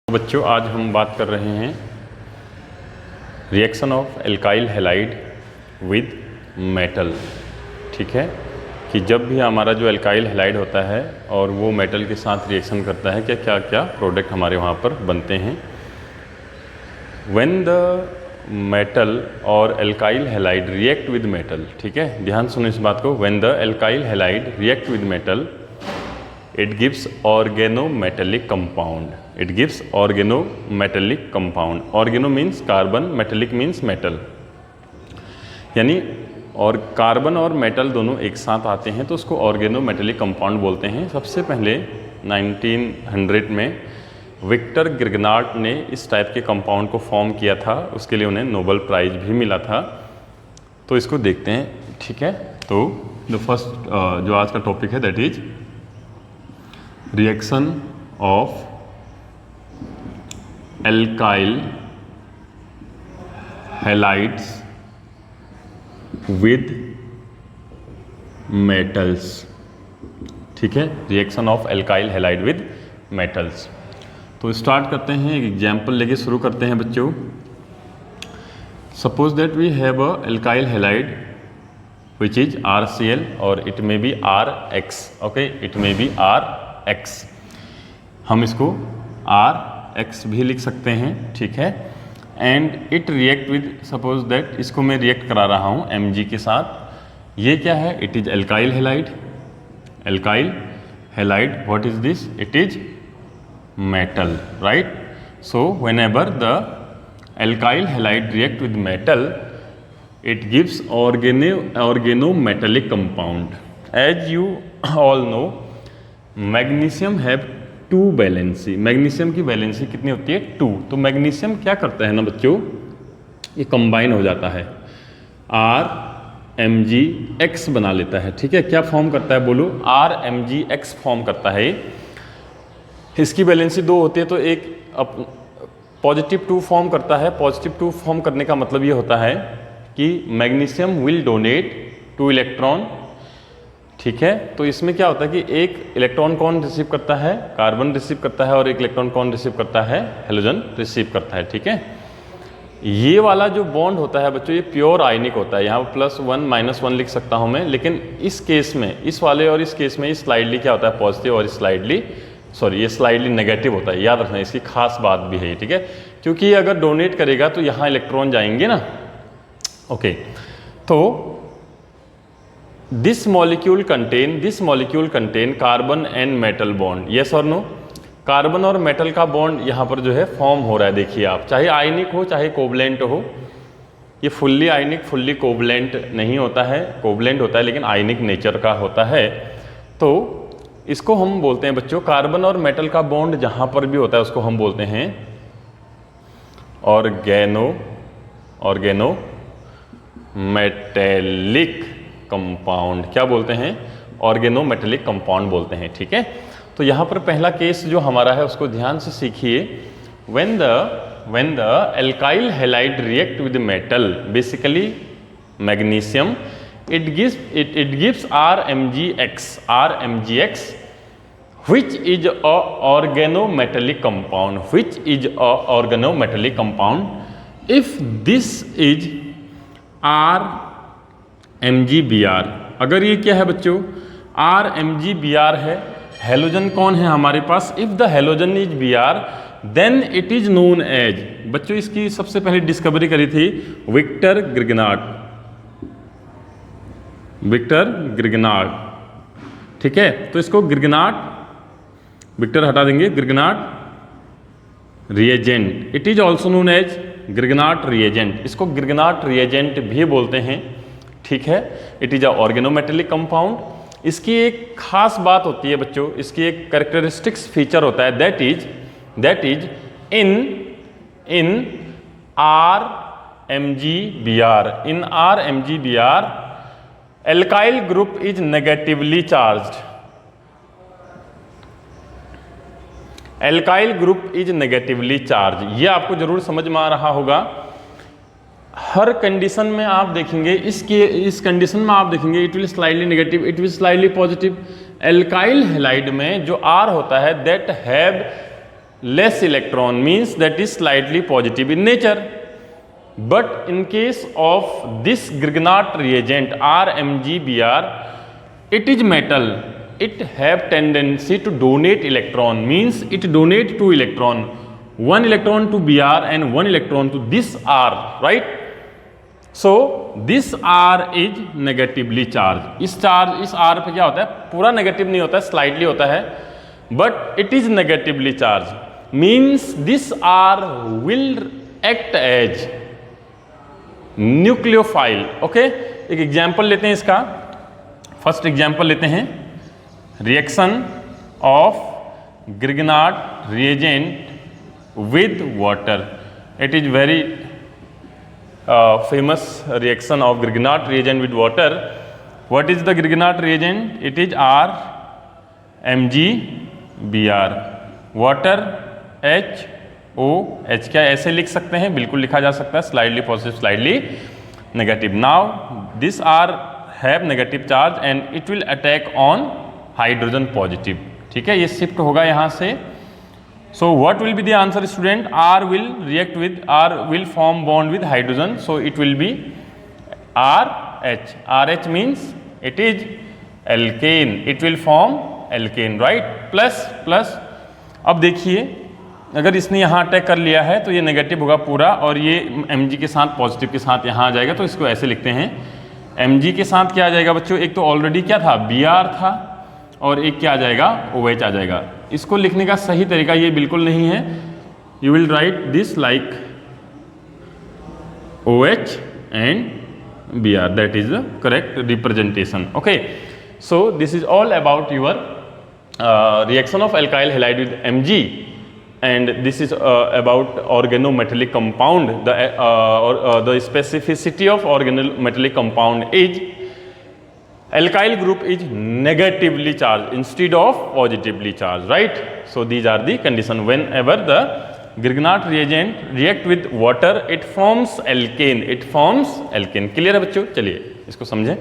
तो बच्चों आज हम बात कर रहे हैं reaction of alkyl halide with metal. ठीक है कि जब भी हमारा जो एल्काइल हैलाइड होता है और वो मेटल के साथ रिएक्शन करता है क्या क्या प्रोडक्ट हमारे वहाँ पर बनते हैं। व्हेन द मेटल और alkyl halide react with metal, ठीक है ध्यान सुनो इस बात को। When the alkyl halide react with metal it gives organometallic compound. It gives organometallic compound. Organo means carbon, metallic means metal. यानी और कार्बन और मेटल दोनों एक साथ आते हैं तो उसको ऑर्गेनोमेटेलिक कंपाउंड बोलते हैं। सबसे पहले 1900 में विक्टर ग्रिगनार्ट ने इस टाइप के कंपाउंड को फॉर्म किया था, उसके लिए उन्हें नोबेल प्राइज भी मिला था। तो इसको देखते हैं, ठीक है। तो द फर्स्ट जो आज का टॉपिक है that is reaction of alkyl halides with metals. ठीक है, reaction of alkyl halide with metals. तो स्टार्ट करते हैं, एक एग्जाम्पल लेके शुरू करते हैं बच्चों। Suppose that we have a alkyl halide which is RCl और it may be RX, okay, it may be RX। हम इसको RX भी लिख सकते हैं, ठीक है। And it react with, suppose that इसको मैं रिएक्ट करा रहा हूँ Mg के साथ। ये क्या है? It is alkyl halide. Alkyl halide, what is this? It is metal, right. So whenever the alkyl halide react with metal it gives organometallic compound. As you all know, magnesium have 2 valency. Magnesium की valency कितनी होती है? 2। तो magnesium क्या करता है ना बच्चों, ये कंबाइन हो जाता है, RMgX बना लेता है। ठीक है, क्या फॉर्म करता है बोलो? RMgX फॉर्म करता है। इसकी वैलेंसी 2 होती है तो एक पॉजिटिव 2 फॉर्म करता है। पॉजिटिव 2 फॉर्म करने का मतलब ये होता है कि मैग्नीशियम विल डोनेट 2 इलेक्ट्रॉन। ठीक है, तो इसमें क्या होता है कि एक इलेक्ट्रॉन कौन रिसीव करता है? कार्बन रिसीव करता है, और एक इलेक्ट्रॉन कौन रिसीव करता है? हेलोजन रिसीव करता है। ठीक है, ये वाला जो बॉन्ड होता है बच्चों, ये प्योर आयनिक होता है। यहाँ +1 -1 लिख सकता हूँ मैं, लेकिन इस केस में, इस वाले और इस केस में ये स्लाइडली क्या होता है? पॉजिटिव, और ये स्लाइडली नेगेटिव होता है। याद रखना, इसकी खास बात भी है, ठीक है, क्योंकि ये अगर डोनेट करेगा तो यहाँ इलेक्ट्रॉन जाएंगे ना। ओके, तो this molecule contain carbon and metal bond. Yes और नो? कार्बन और मेटल का बॉन्ड यहाँ पर जो है फॉर्म हो रहा है। देखिए आप, चाहे आयनिक हो चाहे कोवलेंट हो, ये फुल्ली आयनिक फुल्ली कोवलेंट नहीं होता है। कोवलेंट होता है लेकिन आयनिक नेचर का होता है। तो इसको हम बोलते हैं बच्चों, कार्बन और मेटल का बॉन्ड जहाँ पर भी होता है उसको हम बोलते हैं ऑर्गेनो मेटेलिक कंपाउंड। क्या बोलते हैं? ऑर्गेनोमेटेलिक कंपाउंड बोलते हैं। ठीक है, तो यहाँ पर पहला केस जो हमारा है उसको ध्यान से सीखिए। When the alkyl halide react with metal, basically magnesium, it gives RMgX which is a organometallic compound if this is RMgBr। अगर ये क्या है बच्चों? RMgBr है। हेलोजन कौन है हमारे पास? If the halogen is Br then it is known as, बच्चों इसकी सबसे पहले डिस्कवरी करी थी विक्टर ग्रिगनार्ट। ठीक है, तो इसको विक्टर हटा देंगे, Grignard reagent. It is also known as Grignard reagent. इसको ग्रिगनार्ट रिएजेंट भी बोलते हैं। ठीक है, it is a organometallic compound. इसकी एक खास बात होती है बच्चों, इसकी एक कैरेक्टरिस्टिक्स फीचर होता है, that is in RMgBr alkyl group is negatively charged. Alkyl group is negatively charge. ये आपको जरूर समझ में आ रहा होगा। हर कंडीशन में आप देखेंगे, इस कंडीशन में आप देखेंगे it will slightly negative, it will slightly positive. Alkyl halide में जो R होता है that have less electron means that is slightly positive in nature. But in case of this Grignard reagent RMgBr, it is metal. It have tendency to donate electron, means it donate 2 electron, 1 electron to Br and 1 electron to this R, right? So this R is negatively charged. इस R पे क्या होता है, पूरा negative नहीं होता है, slightly होता है, but it is negatively charged, means this R will act as nucleophile. Okay, एक एग्जाम्पल लेते हैं इसका. फर्स्ट एग्जाम्पल लेते हैं, reaction of Grignard reagent with water. It is very famous reaction of Grignard reagent with water. What is the Grignard reagent? It is RMgBr. Water HOH. क्या ऐसे लिख सकते हैं? बिल्कुल लिखा जा सकता है, slightly positive slightly negative. Now this R have negative charge and it will attack on hydrogen positive. ठीक है, ये शिफ्ट होगा यहाँ से. So what will be the answer, student? R will form bond with hydrogen, so it will be RH. RH means it is alkane. It will form alkane, right? Plus. अब देखिए, अगर इसने यहाँ अटैक कर लिया है तो ये नेगेटिव होगा पूरा, और ये Mg के साथ पॉजिटिव के साथ यहाँ आ जाएगा. तो इसको ऐसे लिखते हैं, Mg के साथ क्या आ जाएगा बच्चों? एक तो ऑलरेडी क्या था, Br था, और एक क्या आ जाएगा, OH आ जाएगा. इसको लिखने का सही तरीका ये बिल्कुल नहीं है. You will write this like OH and Br. That is the correct representation. Okay, so this is all about your reaction of alkyl halide with Mg, and this is about organometallic compound. The specificity of organometallic compound is alkyl group is negatively charged instead of positively charged, right? So these are the condition. Whenever the Grignard reagent react with water, it forms alkane. Clear है बच्चों? चलिए इसको समझें.